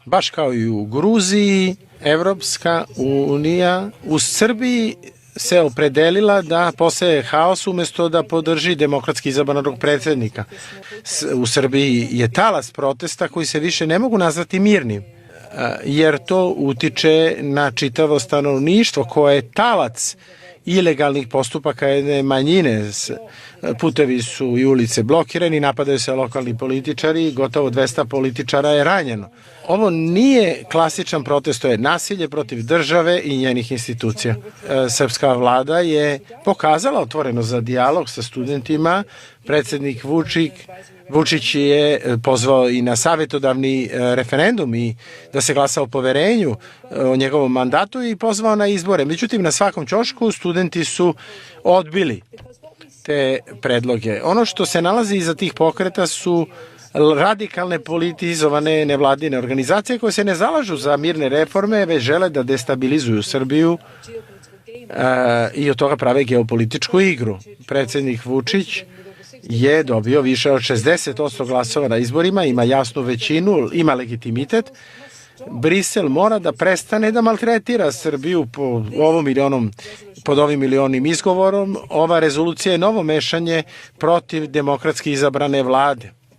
Baš kao i u Gruziji, Evropska unija u Srbiji se opredelila da poseje haos umesto da podrži demokratski izabranog predsednika. U Srbiji je talas protesta koji se više ne mogu nazvati mirnim, jer to utiče na čitavo stanovništvo koje je talac ilegalnih postupaka jedne manjine. Putevi su i ulice blokirani, napadaju se lokalni političari, gotovo 200 političara je ranjeno. Ovo nije klasičan protest, to je nasilje protiv države i njenih institucija. Srpska vlada je pokazala otvoreno za dijalog sa studentima. Predsednik Vučić je pozvao i na savjetodavni referendum i da se glasa o poverenju o njegovom mandatu i pozvao na izbore. Međutim, na svakom ćošku studenti su odbili te predloge. Ono što se nalazi iza tih pokreta su radikalne politizovane nevladine organizacije koje se ne zalažu za mirne reforme, već žele da destabilizuju Srbiju i od toga prave geopolitičku igru. Predsednik Vučić je dobio više od 60% glasova na izborima, ima jasnu većinu, ima legitimitet. Brisel mora da prestane da maltretira Srbiju pod ovim ili onim izgovorom. Ova rezolucija je novo mešanje protiv demokratski izabrane vlade.